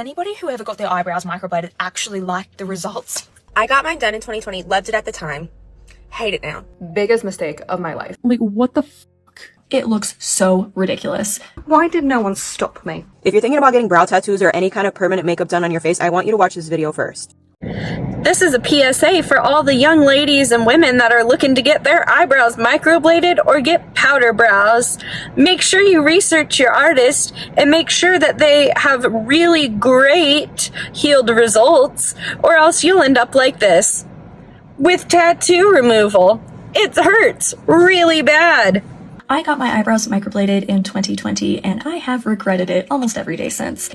Anybody who ever got their eyebrows microbladed actually liked the results. I got mine done in 2020, loved it at the time, hate it now. Biggest mistake of my life. Like, what the fuck? It looks so ridiculous. Why did no one stop me? If you're thinking about getting brow tattoos or any kind of permanent makeup done on your face, I want you to watch this video first. This is a PSA for all the young ladies and women that are looking to get their eyebrows microbladed or get powder brows. Make sure you research your artist and make sure that they have really great healed results, or else you'll end up like this with tattoo removal. It hurts really bad. I got my eyebrows microbladed in 2020 and I have regretted it almost every day since.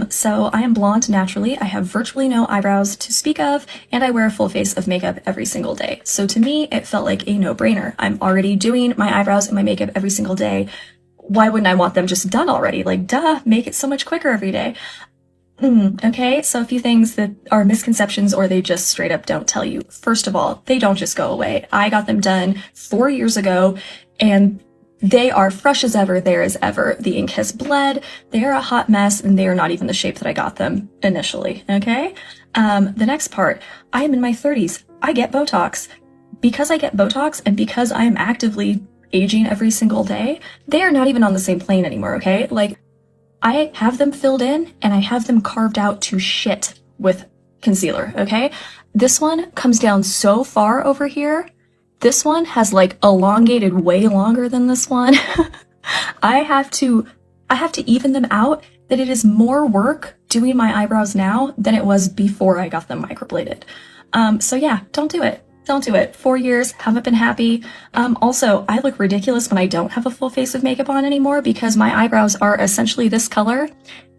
So I am blonde naturally, I have virtually no eyebrows to speak of, and I wear a full face of makeup every single day. So to me, it felt like a no-brainer. I'm already doing my eyebrows and my makeup every single day. Why wouldn't I want them just done already? Like, duh, make it so much quicker every day. Okay, so a few things that are misconceptions or they just straight up don't tell you. First of all, they don't just go away. I got them done 4 years ago and they are fresh as ever, there as ever. The ink has bled, they are a hot mess, and they are not even the shape that I got them initially, okay? The next part, I am in my 30s. I get Botox. Because I get Botox and because I am actively aging every single day, they are not even on the same plane anymore, okay? Like, I have them filled in and I have them carved out to shit with concealer, okay? This one comes down so far over here. This one has like elongated way longer than this one. I have to even them out that it is more work doing my eyebrows now than it was before I got them microbladed. So yeah, don't do it. Don't do it. 4 years, haven't been happy. Also, I look ridiculous when I don't have a full face of makeup on anymore because my eyebrows are essentially this color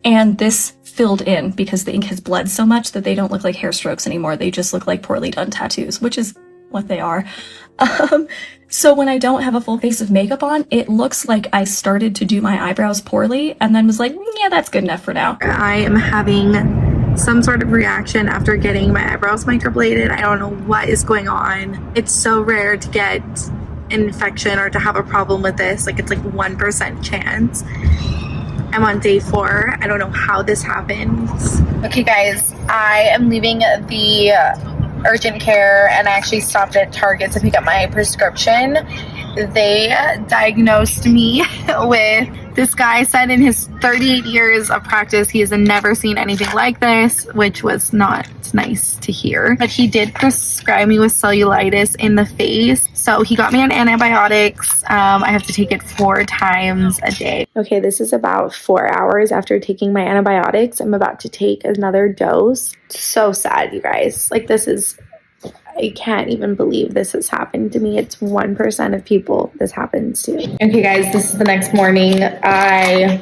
and this filled in because the ink has bled so much that they don't look like hair strokes anymore. They just look like poorly done tattoos, which is what they are. So when I don't have a full face of makeup on, it looks like I started to do my eyebrows poorly and then was like, yeah, that's good enough for now. I am having some sort of reaction after getting my eyebrows microbladed. I don't know what is going on. It's so rare to get an infection or to have a problem with this. Like, it's like 1% chance. I'm on day 4. I don't know how this happens. Okay guys, I am leaving the urgent care and I actually stopped at Target to pick up my prescription. They diagnosed me with, this guy said in his 38 years of practice he has never seen anything like this, which was not nice to hear. But he did prescribe me with cellulitis in the face. So he got me on antibiotics. I have to take it 4 times a day. Okay, this is about 4 hours after taking my antibiotics. I'm about to take another dose. So sad, you guys. Like, this is, I can't even believe this has happened to me. It's 1% of people this happens to. Okay guys, this is the next morning. I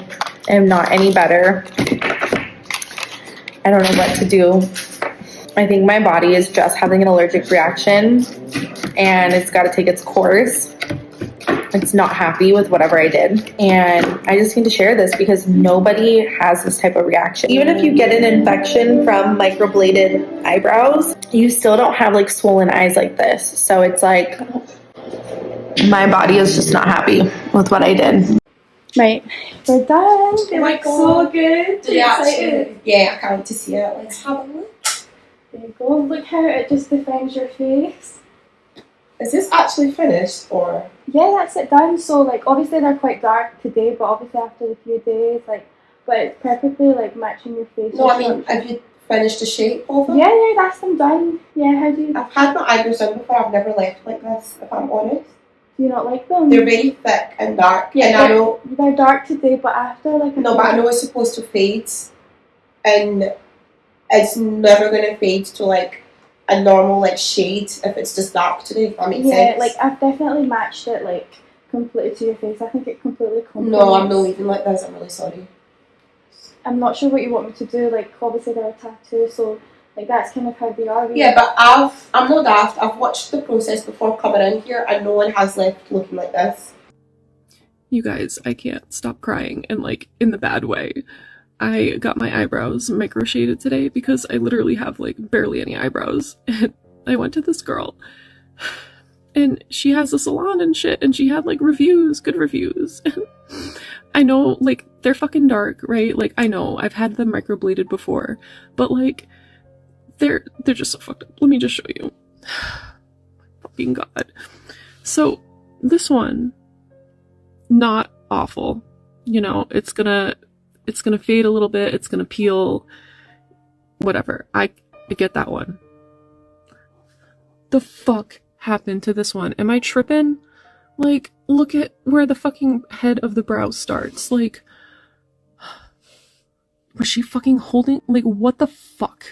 am not any better. I don't know what to do. I think my body is just having an allergic reaction and it's got to take its course. It's not happy with whatever I did. And I just need to share this because nobody has this type of reaction. Even if you get an infection from microbladed eyebrows, you still don't have like swollen eyes like this. So it's like, my body is just not happy with what I did. Right, we're done. They look so good. Yeah, I can't wait to see it. Let's have a look. There you go. Look how it just defines your face. Is this actually finished or? Yeah, that's it done. So like obviously they're quite dark today, but obviously after a few days, like, but it's perfectly like matching your face. No, I mean, have you finished the shape of them? Yeah, that's them done. Yeah, how do you? I've had my eyebrows done before. I've never left like this, if I'm honest. Do you not like them? They're very thick and dark. Yeah, and I know they're dark today, but after like. No, but I know it's supposed to fade, and it's never gonna fade to like a normal like shade if it's just dark today, if that makes sense. Yeah, like I've definitely matched it like completely to your face. I think it completely complements. No, I'm not leaving like this, I'm really sorry. I'm not sure what you want me to do, like obviously they're a tattoo, so like that's kind of how they are. Really. Yeah, but I'm not daft. I've watched the process before coming in here and no one has left looking like this. You guys, I can't stop crying, and like in the bad way. I got my eyebrows micro shaded today because I literally have like barely any eyebrows, and I went to this girl and she has a salon and shit and she had like reviews, good reviews. I know, like, they're fucking dark, right? Like, I know, I've had them microbladed before, but, like, they're just so fucked up. Let me just show you. Fucking God. So, this one, not awful. You know, it's gonna fade a little bit, it's gonna peel, whatever. I get that one. The fuck happened to this one? Am I tripping? Like, look at where the fucking head of the brow starts. Like, was she fucking holding, like, what the fuck?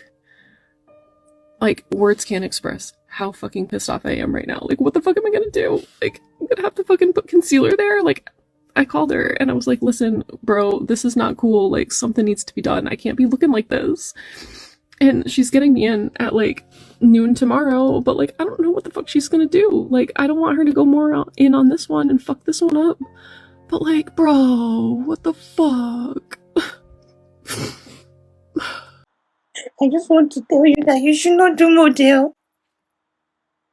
Like, words can't express how fucking pissed off I am right now. Like, what the fuck am I gonna do? Like, I'm gonna have to fucking put concealer there? Like, I called her and I was like, listen, bro, this is not cool. Like, something needs to be done. I can't be looking like this. And she's getting me in at, like, noon tomorrow, but, like, I don't know what the fuck she's gonna do. Like, I don't want her to go more in on this one and fuck this one up. But, like, bro, what the fuck? I just want to tell you that you should not do model.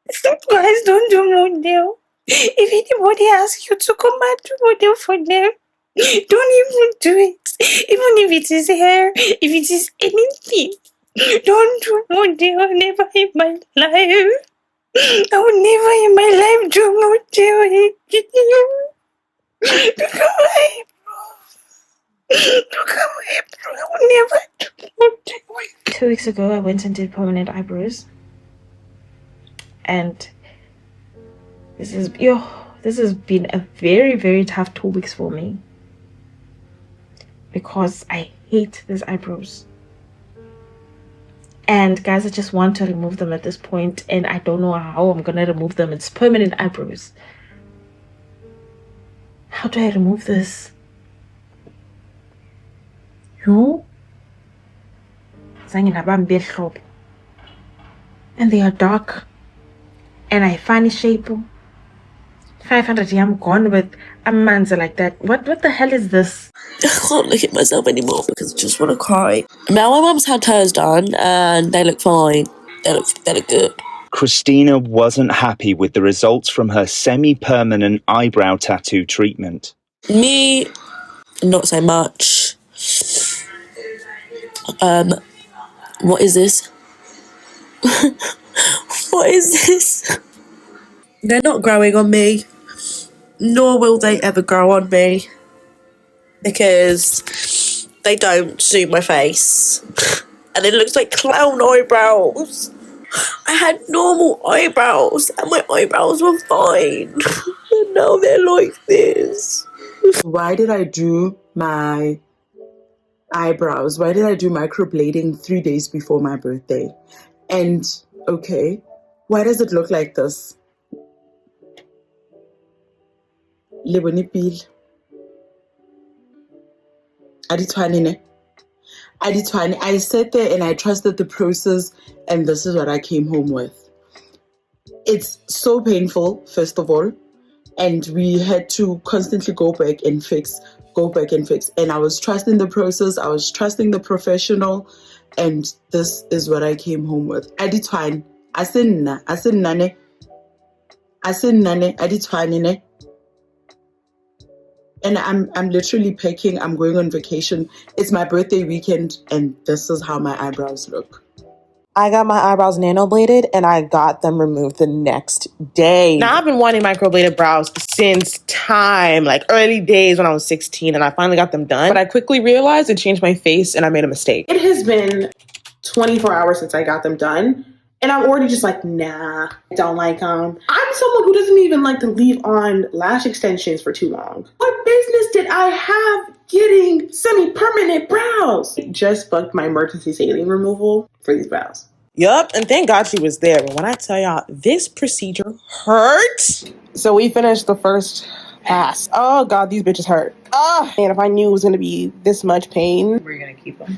Stop, guys, don't do model. If anybody asks you to come and do model for them, don't even do it. Even if it is hair, if it is anything, don't do model. Never in my life. I would never in my life do model again. Look at my eyebrows. Look at my eyebrows. I would never do model. 2 weeks ago, I went and did permanent eyebrows. And this has been a very, very tough 2 weeks for me. Because I hate these eyebrows. And guys, I just want to remove them at this point, and I don't know how I'm gonna remove them. It's permanent eyebrows. How do I remove this? You? And they are dark. And I find shape. 500 I'm gone with a man's like that. What the hell is this? I can't look at myself anymore because I just want to cry. Now my mum's had hers done and they look fine. They look good. Christina wasn't happy with the results from her semi-permanent eyebrow tattoo treatment. Me, not so much. What is this? What is this? They're not growing on me, nor will they ever grow on me, because they don't suit my face, and it looks like clown eyebrows. I had normal eyebrows, and my eyebrows were fine, and now they're like this. Why did I do my eyebrows? Why did I do microblading 3 days before my birthday? And, okay, why does it look like this? Lebonipil. Aditwane. I sat there and I trusted the process, and this is what I came home with. It's so painful, first of all, and we had to constantly go back and fix. And I was trusting the process, I was trusting the professional, and this is what I came home with. Aditwane. Asinna. Aditwane. And I'm literally packing. I'm going on vacation. It's my birthday weekend, and this is how my eyebrows look. I got my eyebrows nano-bladed, and I got them removed the next day. Now, I've been wanting microbladed brows since time, like early days when I was 16, and I finally got them done. But I quickly realized and changed my face, and I made a mistake. It has been 24 hours since I got them done, and I'm already just like, nah, I don't like them. I'm someone who doesn't even like to leave on lash extensions for too long. What business did I have getting semi-permanent brows? It just booked my emergency saline removal for these brows. Yup, and thank God she was there. But when I tell y'all, this procedure hurt. So we finished the first pass. Oh God, these bitches hurt. And if I knew it was gonna be this much pain. Were you gonna keep them?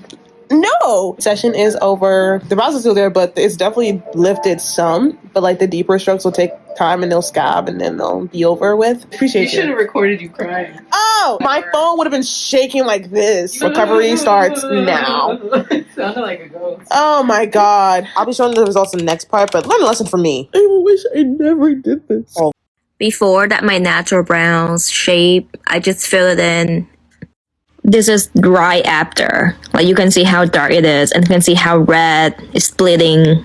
No! Session is over. The brows are still there, but it's definitely lifted some. But like the deeper strokes will take time and they'll scab and then they'll be over with. Appreciate you. You should have recorded you crying. Oh! My phone would have been shaking like this. Recovery starts now. It sounded like a ghost. Oh my God. I'll be showing the results in the next part, but learn a lesson from me. I wish I never did this. Before that, my natural brows shape, I just fill it in this is right after. Like you can see how dark it is, and you can see how red it's splitting.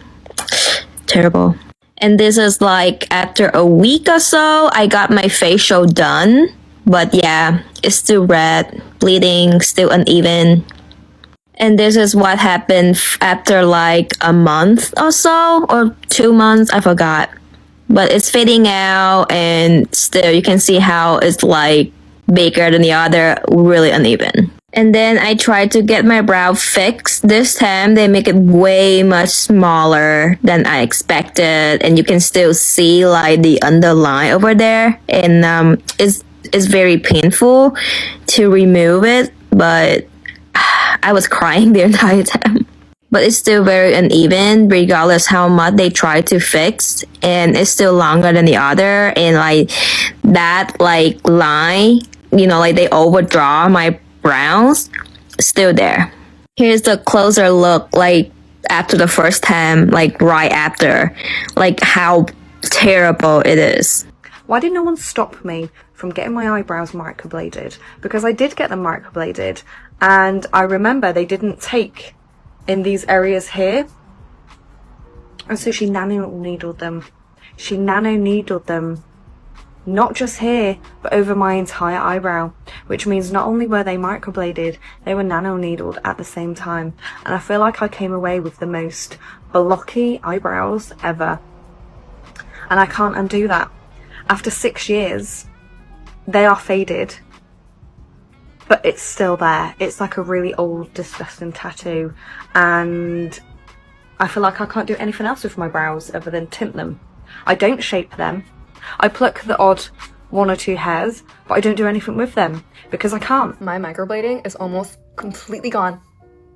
Terrible. And this is like after a week or so, I got my facial done. But yeah, it's still red, bleeding, still uneven. And this is what happened after like a month or so, or 2 months, I forgot. But it's fading out, and still you can see how it's like bigger than the other, really uneven. And then I tried to get my brow fixed. This time they make it way much smaller than I expected, and you can still see like the underline over there. And it's very painful to remove it, but I was crying the entire time. But it's still very uneven regardless how much they try to fix, and it's still longer than the other, and like that like line, you know, like they overdraw my brows, still there. Here's the closer look, like after the first time, like right after, like how terrible it is. Why did no one stop me from getting my eyebrows microbladed? Because I did get them microbladed, and I remember they didn't take in these areas here, and so she nano needled them. She nano needled them, not just here, but over my entire eyebrow, which means not only were they microbladed, they were nano needled at the same time. And I feel like I came away with the most blocky eyebrows ever, and I can't undo that. After 6 years, they are faded, but it's still there. It's like a really old, disgusting tattoo, and I feel like I can't do anything else with my brows other than tint them. I don't shape them. I pluck the odd 1 or 2 hairs, but I don't do anything with them because I can't. My microblading is almost completely gone.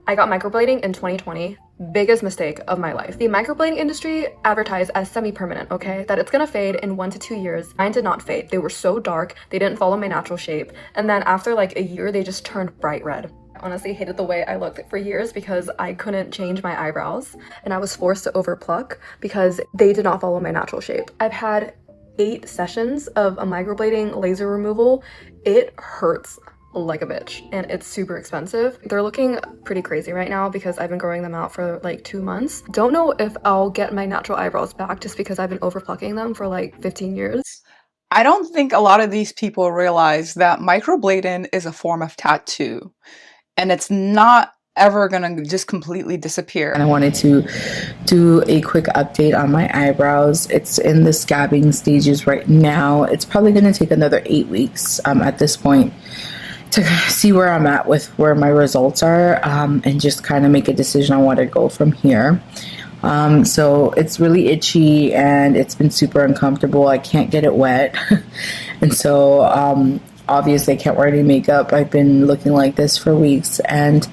I got microblading in 2020. Biggest mistake of my life. The microblading industry advertised as semi-permanent, okay? That it's gonna fade in 1 to 2 years. Mine did not fade. They were so dark, they didn't follow my natural shape. And then after like a year, they just turned bright red. I honestly hated the way I looked for years because I couldn't change my eyebrows, and I was forced to overpluck because they did not follow my natural shape. I've had 8 sessions of a microblading laser removal. It hurts like a bitch, and it's super expensive. They're looking pretty crazy right now because I've been growing them out for like 2 months. Don't know if I'll get my natural eyebrows back just because I've been overplucking them for like 15 years. I don't think a lot of these people realize that microblading is a form of tattoo, and it's not ever gonna just completely disappear. And I wanted to do a quick update on my eyebrows. It's in the scabbing stages right now. It's probably going to take another 8 weeks at this point to see where I'm at with where my results are, and just kind of make a decision on where to go from here. So it's really itchy and it's been super uncomfortable. I can't get it wet. And so obviously I can't wear any makeup. I've been looking like this for weeks, and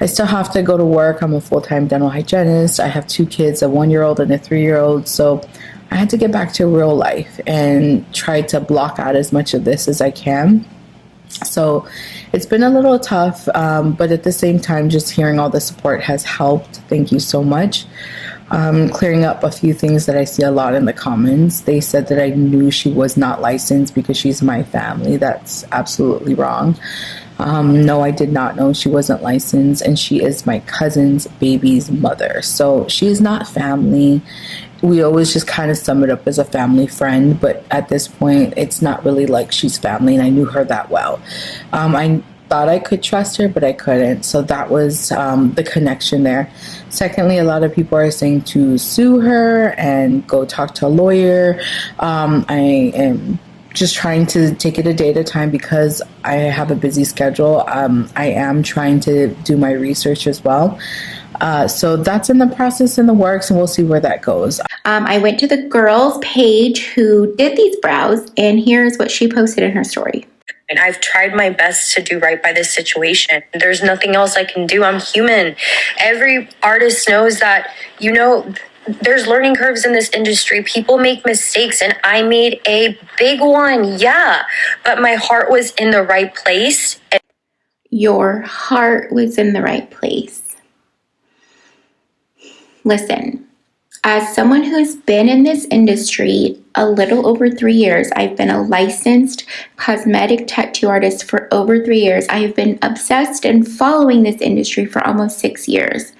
I still have to go to work. I'm a full-time dental hygienist. I have 2 kids, a 1-year-old and a 3-year-old. So I had to get back to real life and try to block out as much of this as I can. So it's been a little tough, but at the same time, just hearing all the support has helped. Thank you so much. Clearing up a few things that I see a lot in the comments. They said that I knew she was not licensed because she's my family. That's absolutely wrong. No, I did not know she wasn't licensed, and she is my cousin's baby's mother. So she is not family. We always just kind of sum it up as a family friend, but at this point, it's not really like she's family, and I knew her that well. I thought I could trust her, but I couldn't. So that was the connection there. Secondly, a lot of people are saying to sue her and go talk to a lawyer. I am just trying to take it a day at a time because I have a busy schedule. I am trying to do my research as well. So that's in the process, in the works, and we'll see where that goes. I went to the girl's page who did these brows, and here's what she posted in her story. And I've tried my best to do right by this situation. There's nothing else I can do. I'm human. Every artist knows that, you know, there's learning curves in this industry. People make mistakes, and I made a big one, yeah. But my heart was in the right place. Your heart was in the right place. Listen, As someone who's been in this industry a little over 3 years, I've been a licensed cosmetic tattoo artist for over 3 years. I have been obsessed and following this industry for almost 6 years.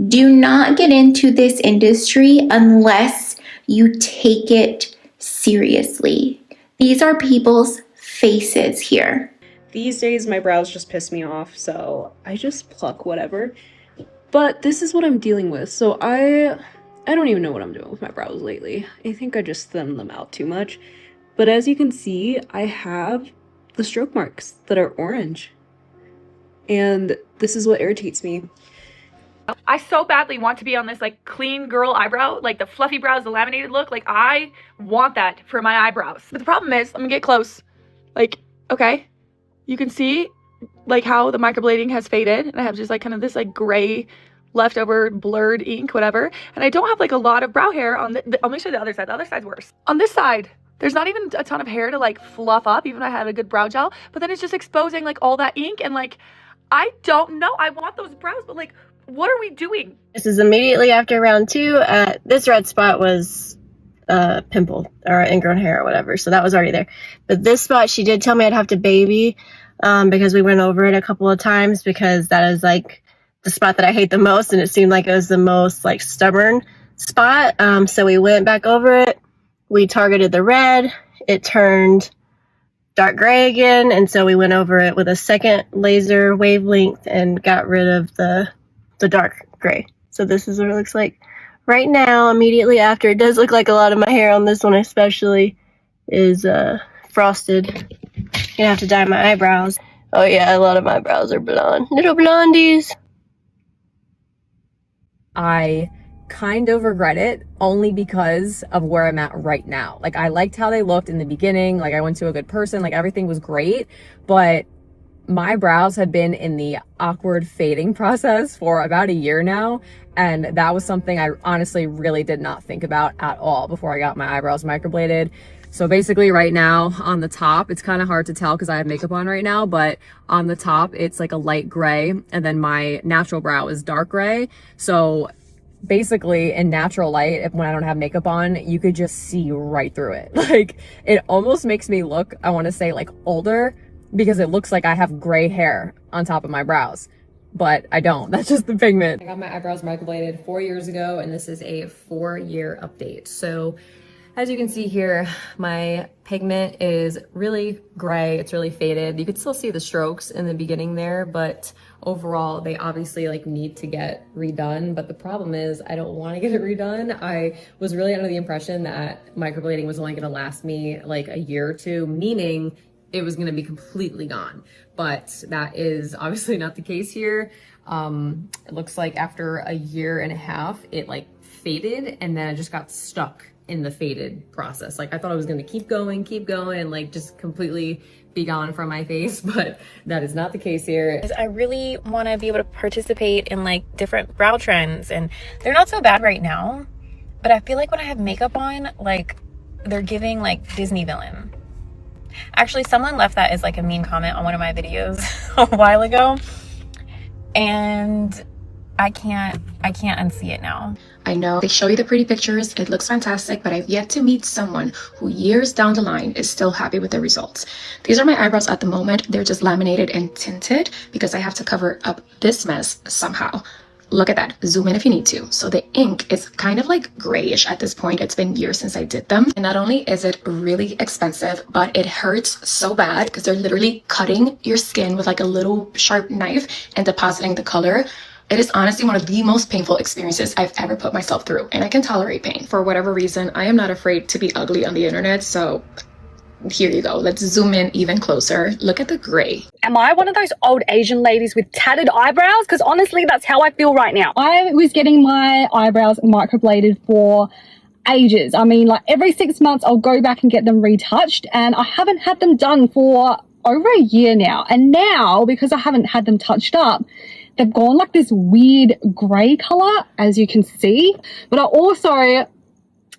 Do not get into this industry unless you take it seriously. These are people's faces here. These days my brows just piss me off, so I just pluck whatever. But this is what I'm dealing with, so I don't even know what I'm doing with my brows lately. I think I just thin them out too much. But as you can see, I have the stroke marks that are orange. And this is what irritates me. I so badly want to be on this like clean girl eyebrow, like the fluffy brows, the laminated look. Like I want that for my eyebrows. But the problem is, let me get close. Like, okay, you can see like how the microblading has faded. And I have just like kind of this like gray leftover blurred ink, whatever. And I don't have like a lot of brow hair on I'll make sure the other side. The other side's worse. On this side, there's not even a ton of hair to like fluff up, even if I had a good brow gel. But then it's just exposing like all that ink and like, I don't know. I want those brows, but like, what are we doing? This is immediately after round 2. This red spot was pimple or ingrown hair or whatever, so that was already there. But this spot, she did tell me I'd have to baby because we went over it a couple of times, because that is like the spot that I hate the most, and it seemed like it was the most like stubborn spot. So we went back over it. We targeted the red. It turned dark gray again, and so we went over it with a second laser wavelength and got rid of the dark gray. So this is what it looks like right now, immediately after. It does look like a lot of my hair on this one especially is frosted. Gonna have to dye my eyebrows. Oh yeah, a lot of my brows are blonde. Little blondies. I kind of regret it only because of where I'm at right now. Like, I liked how they looked in the beginning. Like, I went to a good person. Like, everything was great. But my brows have been in the awkward fading process for about a year now. And that was something I honestly really did not think about at all before I got my eyebrows microbladed. So basically right now on the top, it's kind of hard to tell because I have makeup on right now, but on the top, it's like a light gray. And then my natural brow is dark gray. So basically in natural light, when I don't have makeup on, you could just see right through it. Like, it almost makes me look, I want to say, like older, because it looks like I have gray hair on top of my brows, but I don't. That's just the pigment. I got my eyebrows microbladed 4 years ago, and this is a 4-year update. So as you can see here, my pigment is really gray. It's really faded. You could still see the strokes in the beginning there, but overall they obviously like need to get redone. But the problem is I don't want to get it redone. I was really under the impression that microblading was only going to last me like a year or two, meaning it was going to be completely gone. But that is obviously not the case here. It looks like after a year and a half, it like faded, and then it just got stuck in the faded process. Like, I thought I was going to keep going, and like just completely be gone from my face, but that is not the case here. I really want to be able to participate in like different brow trends, and they're not so bad right now, but I feel like when I have makeup on, like they're giving like Disney villain. Actually, someone left that as like a mean comment on one of my videos a while ago, and I can't unsee it now. I know they show you the pretty pictures, it looks fantastic, but I've yet to meet someone who years down the line is still happy with the results. These are my eyebrows at the moment. They're just laminated and tinted because I have to cover up this mess somehow. Look at that. Zoom in if you need to. So the ink is kind of like grayish at this point. It's been years since I did them. And not only is it really expensive, but it hurts so bad because they're literally cutting your skin with like a little sharp knife and depositing the color. It is honestly one of the most painful experiences I've ever put myself through, and I can tolerate pain. For whatever reason, I am not afraid to be ugly on the internet, so here you go. Let's zoom in even closer. Look at the gray. Am I one of those old Asian ladies with tatted eyebrows? Because honestly, that's how I feel right now. I was getting my eyebrows microbladed for ages. I mean, like every 6 months, I'll go back and get them retouched, and I haven't had them done for over a year now. And now, because I haven't had them touched up, they've gone like this weird gray color, as you can see. But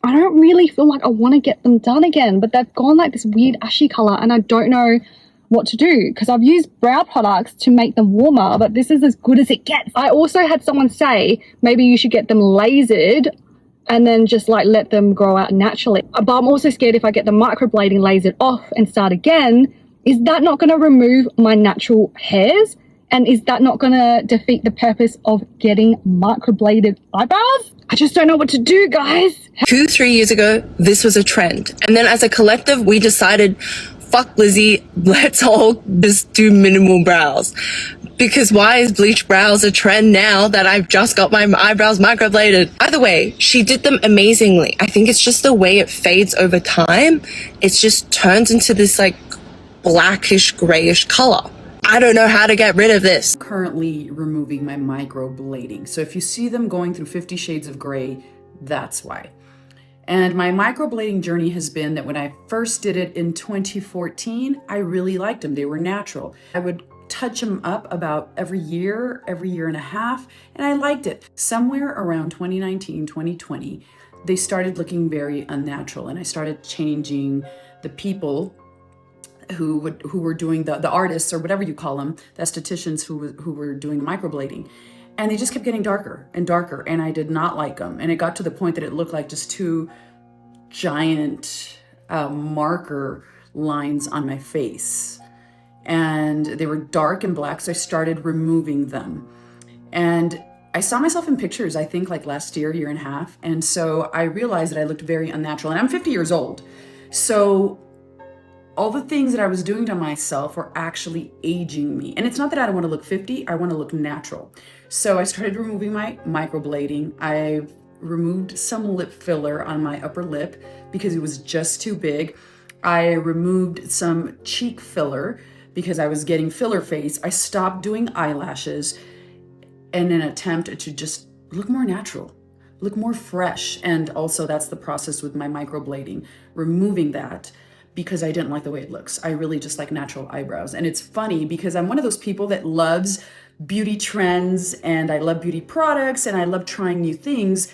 I don't really feel like I want to get them done again, but they've gone like this weird ashy color, and I don't know what to do because I've used brow products to make them warmer, but this is as good as it gets. I also had someone say maybe you should get them lasered and then just like let them grow out naturally. But I'm also scared if I get the microblading lasered off and start again, is that not going to remove my natural hairs? And is that not going to defeat the purpose of getting microbladed eyebrows? I just don't know what to do, guys. 2-3 years ago, this was a trend. And then as a collective, we decided, fuck Lizzie, let's all just do minimal brows. Because why is bleached brows a trend now that I've just got my eyebrows microbladed? Either way, she did them amazingly. I think it's just the way it fades over time. It just turns into this like blackish, grayish color. I don't know how to get rid of this. Currently removing my microblading. So if you see them going through 50 shades of gray, that's why. And my microblading journey has been that when I first did it in 2014, I really liked them. They were natural. I would touch them up about every year and a half, and I liked it. Somewhere around 2019, 2020, they started looking very unnatural, and I started changing the people who were doing the artists, or whatever you call them, the estheticians who were doing the microblading. And they just kept getting darker and darker, and I did not like them. And it got to the point that it looked like just two giant marker lines on my face. And they were dark and black, so I started removing them. And I saw myself in pictures, I think like last year and a half. And so I realized that I looked very unnatural, and I'm 50 years old. So all the things that I was doing to myself were actually aging me. And it's not that I don't want to look 50, I want to look natural. So I started removing my microblading. I removed some lip filler on my upper lip because it was just too big. I removed some cheek filler because I was getting filler face. I stopped doing eyelashes in an attempt to just look more natural, look more fresh. And also that's the process with my microblading, removing that, because I didn't like the way it looks. I really just like natural eyebrows. And it's funny because I'm one of those people that loves beauty trends, and I love beauty products, and I love trying new things.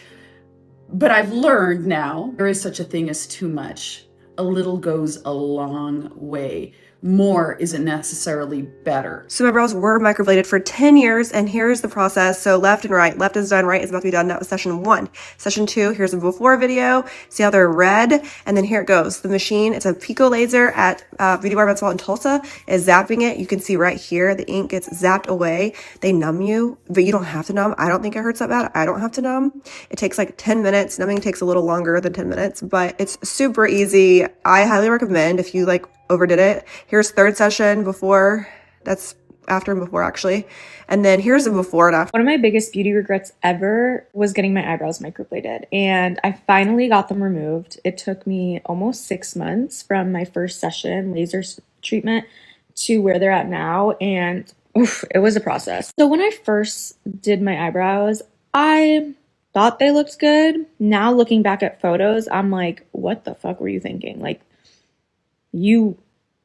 But I've learned now there is such a thing as too much. A little goes a long way. More isn't necessarily better. So my brows were microbladed for 10 years, and here's the process. So left and right. Left is done, right is about to be done. That was session 1. Session 2, here's a before video. See how they're red? And then here it goes. The machine, it's a Pico laser at Beauty Bar Med in Tulsa, is zapping it. You can see right here, the ink gets zapped away. They numb you, but you don't have to numb. I don't think it hurts that bad. I don't have to numb. It takes like 10 minutes. Numbing takes a little longer than 10 minutes, but it's super easy. I highly recommend if you like overdid it. Here's third session before, that's after and before actually. And then here's a before and after. One of my biggest beauty regrets ever was getting my eyebrows microbladed, and I finally got them removed. It took me almost 6 months from my first session laser treatment to where they're at now, and oof, it was a process. So when I first did my eyebrows, I thought they looked good. Now looking back at photos, I'm like, what the fuck were you thinking? Like,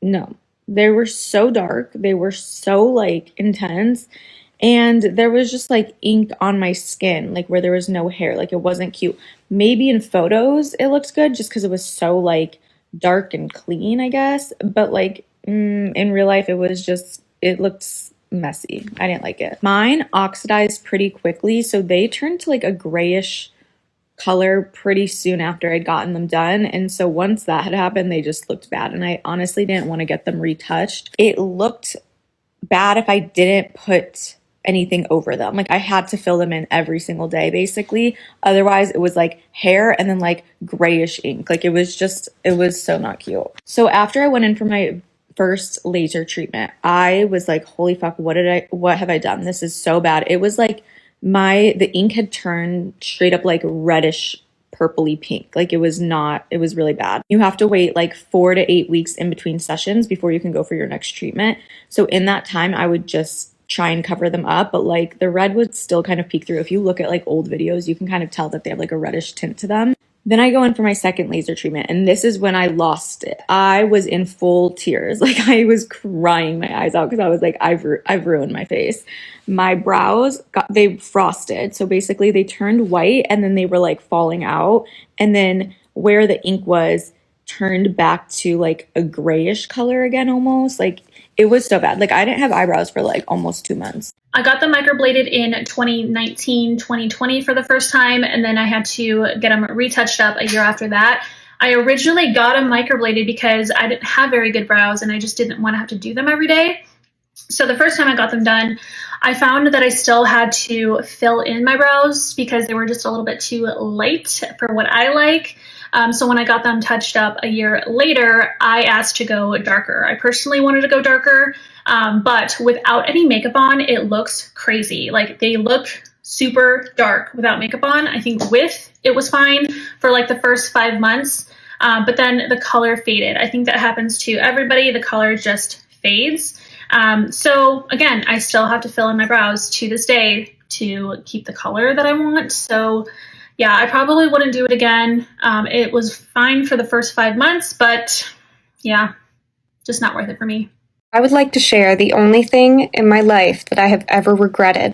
no, they were so dark. They were so like intense. And there was just like ink on my skin, like where there was no hair, like it wasn't cute. Maybe in photos it looked good just because it was so like dark and clean, I guess. But like in real life, it looked messy. I didn't like it. Mine oxidized pretty quickly. So they turned to like a grayish color pretty soon after I'd gotten them done. And so once that had happened, they just looked bad. And I honestly didn't want to get them retouched. It looked bad if I didn't put anything over them. Like I had to fill them in every single day, basically. Otherwise, it was like hair and then like grayish ink. Like it was so not cute. So after I went in for my first laser treatment, I was like, holy fuck, what have I done? This is so bad. It was like the ink had turned straight up like reddish purpley pink. Like it was really bad. You have to wait like 4 to 8 weeks in between sessions before you can go for your next treatment. So in that time, I would just try and cover them up, but like the red would still kind of peek through. If you look at like old videos, you can kind of tell that they have like a reddish tint to them. Then I go in for my second laser treatment, and this is when I lost it. I was in full tears. Like I was crying my eyes out because I was like, I've ruined my face. My brows they frosted. So basically they turned white and then they were like falling out. And then where the ink was turned back to like a grayish color again, almost like It was so bad. Like I didn't have eyebrows for like almost 2 months. I got them microbladed in 2019, 2020 for the first time, and then I had to get them retouched up a year after that. I originally got them microbladed because I didn't have very good brows and I just didn't want to have to do them every day. So the first time I got them done, I found that I still had to fill in my brows because they were just a little bit too light for what I like. So when I got them touched up a year later, I asked to go darker. I personally wanted to go darker, but without any makeup on, it looks crazy. Like they look super dark without makeup on. I think with it was fine for like the first 5 months, but then the color faded. I think that happens to everybody. The color just fades. So again, I still have to fill in my brows to this day to keep the color that I want. So yeah, I probably wouldn't do it again. It was fine for the first 5 months, but yeah, just not worth it for me. I would like to share the only thing in my life that I have ever regretted.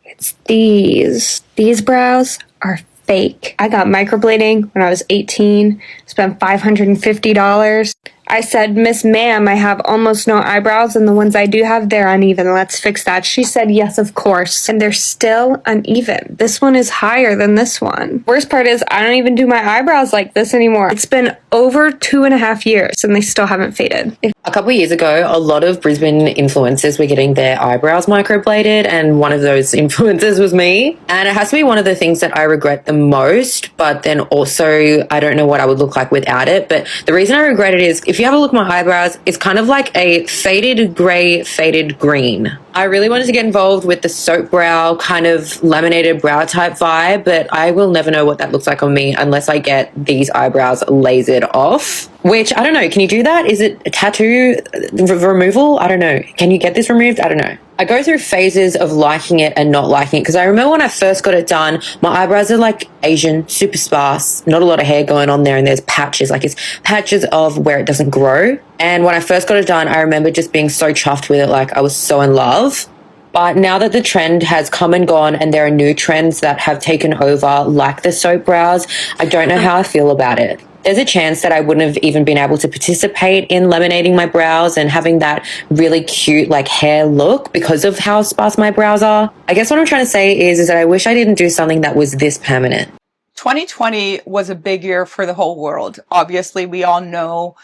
It's these. These brows are fake. I got microblading when I was 18, spent $550. I said, "Miss Ma'am, I have almost no eyebrows and the ones I do have, they're uneven. Let's fix that." She said, "Yes, of course." And they're still uneven. This one is higher than this one. Worst part is I don't even do my eyebrows like this anymore. It's been over 2.5 years and they still haven't faded. A couple of years ago, a lot of Brisbane influencers were getting their eyebrows microbladed, and one of those influencers was me. And it has to be one of the things that I regret the most, but then also I don't know what I would look like without it. But the reason I regret it is if you have a look at my eyebrows, it's kind of like a faded grey, faded green. I really wanted to get involved with the soap brow, kind of laminated brow type vibe, but I will never know what that looks like on me unless I get these eyebrows lasered off. Which, I don't know, can you do that? Is it a tattoo removal? I don't know. Can you get this removed? I don't know. I go through phases of liking it and not liking it because I remember when I first got it done, my eyebrows are like Asian, super sparse, not a lot of hair going on there, and there's patches, like it's patches of where it doesn't grow. And when I first got it done, I remember just being so chuffed with it, like I was so in love. But now that the trend has come and gone and there are new trends that have taken over, like the soap brows, I don't know how I feel about it. There's a chance that I wouldn't have even been able to participate in laminating my brows and having that really cute like hair look because of how sparse my brows are. I guess what I'm trying to say is that I wish I didn't do something that was this permanent. 2020 was a big year for the whole world. Obviously, we all know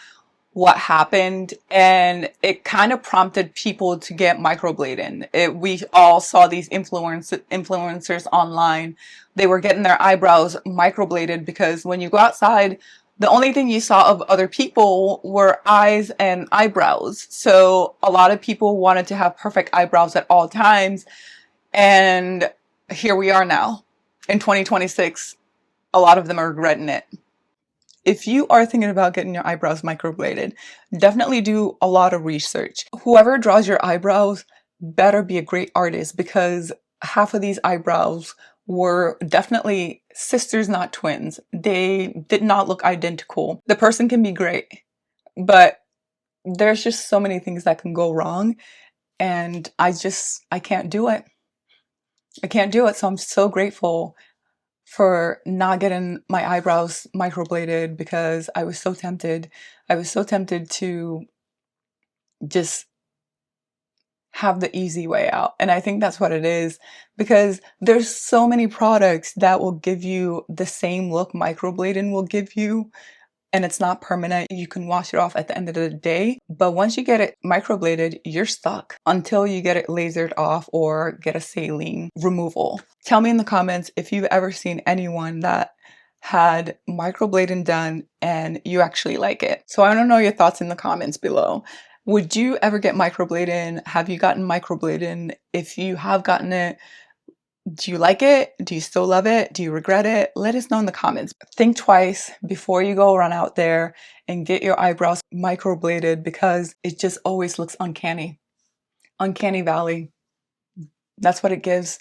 what happened, and it kind of prompted people to get microblading. We all saw these influencers online. They were getting their eyebrows microbladed because when you go outside, the only thing you saw of other people were eyes and eyebrows. So a lot of people wanted to have perfect eyebrows at all times. And here we are now in 2026. A lot of them are regretting it. If you are thinking about getting your eyebrows microbladed, definitely do a lot of research. Whoever draws your eyebrows better be a great artist, because half of these eyebrows were definitely sisters, not twins. They did not look identical. The person can be great, but there's just so many things that can go wrong, and I can't do it. I can't do it. So I'm so grateful for not getting my eyebrows microbladed because I was so tempted. I was so tempted to just have the easy way out. And I think that's what it is, because there's so many products that will give you the same look microblading will give you, and it's not permanent. You can wash it off at the end of the day. But once you get it microbladed, you're stuck until you get it lasered off or get a saline removal. Tell me in the comments if you've ever seen anyone that had microblading done and you actually like it. So I want to know your thoughts in the comments below. Would you ever get microblading? Have you gotten microblading? If you have gotten it, do you like it? Do you still love it? Do you regret it? Let us know in the comments. Think twice before you go run out there and get your eyebrows microbladed, because it just always looks uncanny. Uncanny valley. That's what it gives.